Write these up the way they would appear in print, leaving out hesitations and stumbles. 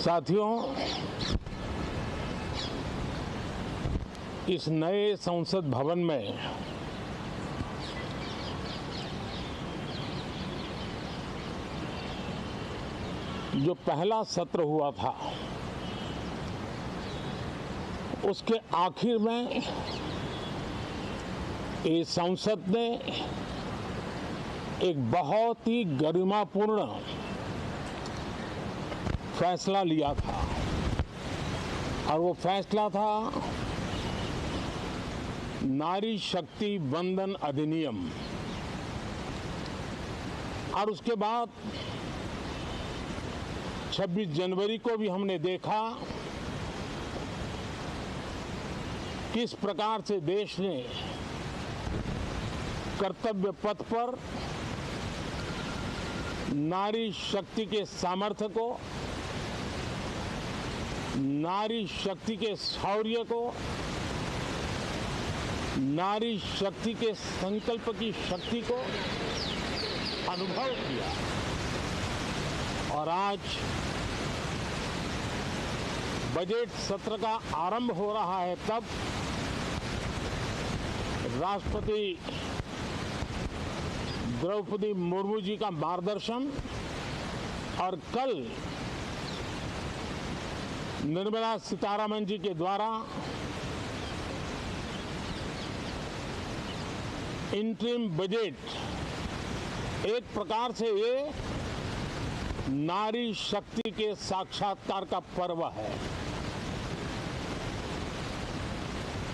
साथियों, इस नए संसद भवन में जो पहला सत्र हुआ था, उसके आखिर में इस संसद ने एक बहुत ही गरिमापूर्ण फैसला लिया था और वो फैसला था नारी शक्ति वंदन अधिनियम। और उसके बाद 26 जनवरी को भी हमने देखा किस प्रकार से देश ने कर्तव्य पथ पर नारी शक्ति के सामर्थ्य को, नारी शक्ति के शौर्य को, नारी शक्ति के संकल्प की शक्ति को अनुभव किया। और आज बजट सत्र का आरंभ हो रहा है, तब राष्ट्रपति द्रौपदी मुर्मू जी का मार्गदर्शन और कल निर्मला सीतारमण जी के द्वारा इंटरिम बजट एक प्रकार से ये नारी शक्ति के साक्षात्कार का पर्व है।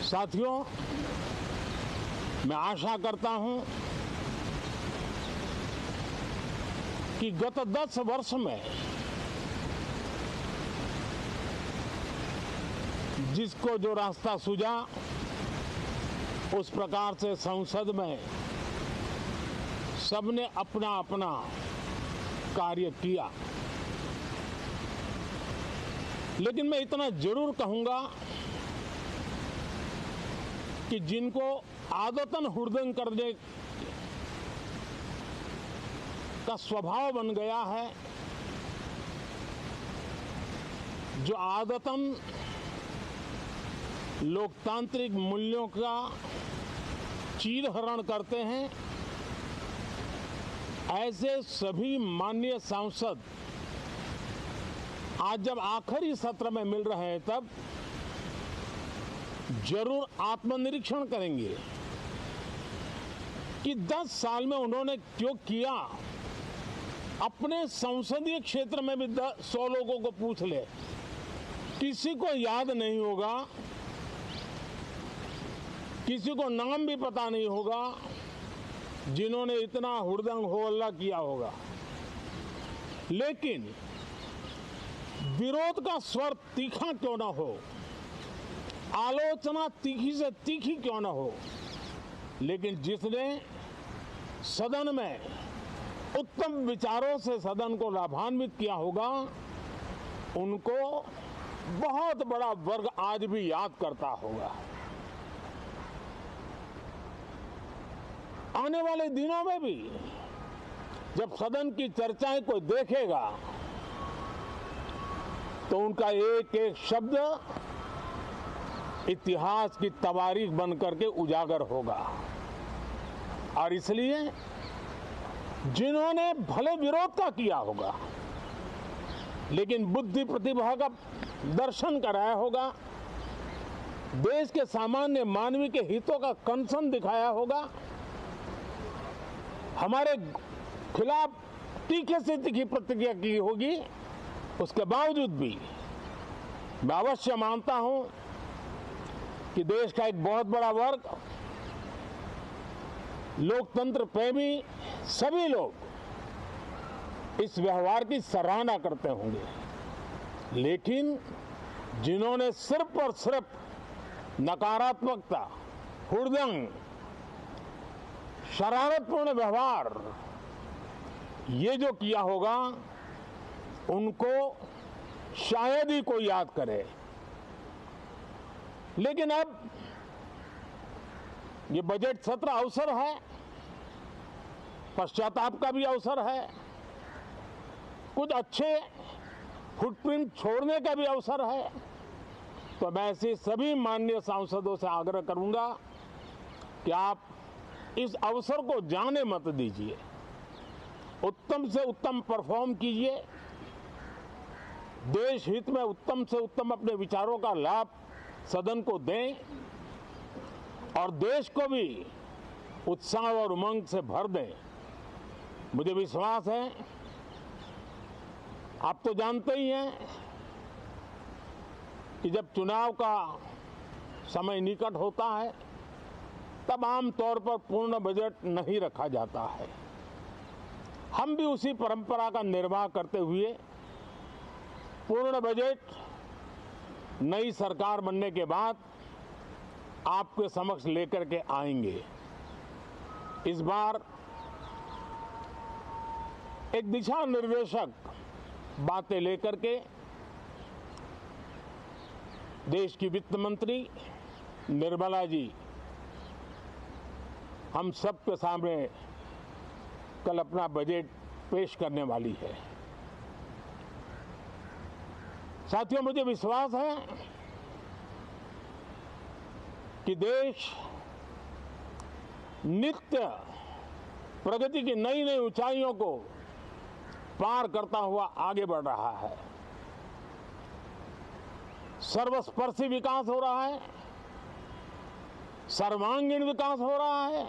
साथियों, मैं आशा करता हूं कि गत 10 वर्ष में जिसको जो रास्ता सूझा, उस प्रकार से संसद में सबने अपना अपना कार्य किया। लेकिन मैं इतना जरूर कहूंगा कि जिनको आदतन हुड़दंग करने का स्वभाव बन गया है, जो आदतन लोकतांत्रिक मूल्यों का चीरहरण करते हैं, ऐसे सभी माननीय सांसद आज जब आखिरी सत्र में मिल रहे हैं, तब जरूर आत्मनिरीक्षण करेंगे कि 10 साल में उन्होंने क्यों किया। अपने संसदीय क्षेत्र में भी 100 लोगों को पूछ ले, किसी को याद नहीं होगा, किसी को नाम भी पता नहीं होगा जिन्होंने इतना हुड़दंग हो हल्ला किया होगा। लेकिन विरोध का स्वर तीखा क्यों ना हो, आलोचना तीखी से तीखी क्यों ना हो, लेकिन जिसने सदन में उत्तम विचारों से सदन को लाभान्वित किया होगा, उनको बहुत बड़ा वर्ग आज भी याद करता होगा। आने वाले दिनों में भी जब सदन की चर्चाएं कोई देखेगा, तो उनका एक एक शब्द इतिहास की तवारीख बन करके उजागर होगा। और इसलिए जिन्होंने भले विरोध का किया होगा, लेकिन बुद्धि प्रतिभा का दर्शन कराया होगा, देश के सामान्य मानवी के हितों का कंसर्न दिखाया होगा, हमारे खिलाफ तीखे से तीखी प्रतिक्रिया की होगी, उसके बावजूद भी मैं अवश्य मानता हूं कि देश का एक बहुत बड़ा वर्ग, लोकतंत्र प्रेमी सभी लोग इस व्यवहार की सराहना करते होंगे। लेकिन जिन्होंने सिर्फ और सिर्फ नकारात्मकता, हुड़दंग, शरारतपूर्ण व्यवहार ये जो किया होगा, उनको शायद ही कोई याद करे। लेकिन अब ये बजट सत्र अवसर है, पश्चाताप का भी अवसर है। कुछ अच्छे फुटप्रिंट छोड़ने का भी अवसर है। तो मैं ऐसे सभी माननीय सांसदों से आग्रह करूंगा कि आप इस अवसर को जाने मत दीजिए, उत्तम से उत्तम परफॉर्म कीजिए, देश हित में उत्तम से उत्तम अपने विचारों का लाभ सदन को दें और देश को भी उत्साह और उमंग से भर दें। मुझे विश्वास है, आप तो जानते ही हैं कि जब चुनाव का समय निकट होता है तब आमतौर पर पूर्ण बजट नहीं रखा जाता है। हम भी उसी परंपरा का निर्वाह करते हुए पूर्ण बजट नई सरकार बनने के बाद आपके समक्ष लेकर के आएंगे। इस बार एक दिशा निर्देशक बातें लेकर के देश की वित्त मंत्री निर्मला जी हम सब के सामने कल अपना बजट पेश करने वाली है। साथियों, मुझे विश्वास है कि देश नित्य प्रगति की नई नई ऊंचाइयों को पार करता हुआ आगे बढ़ रहा है। सर्वस्पर्शी विकास हो रहा है, सर्वांगीण विकास हो रहा है,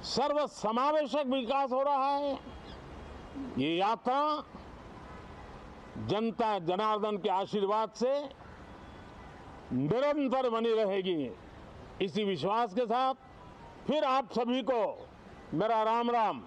सर्वसमावेशक विकास हो रहा है। ये यात्रा जनता जनार्दन के आशीर्वाद से निरंतर बनी रहेगी। इसी विश्वास के साथ फिर आप सभी को मेरा राम राम।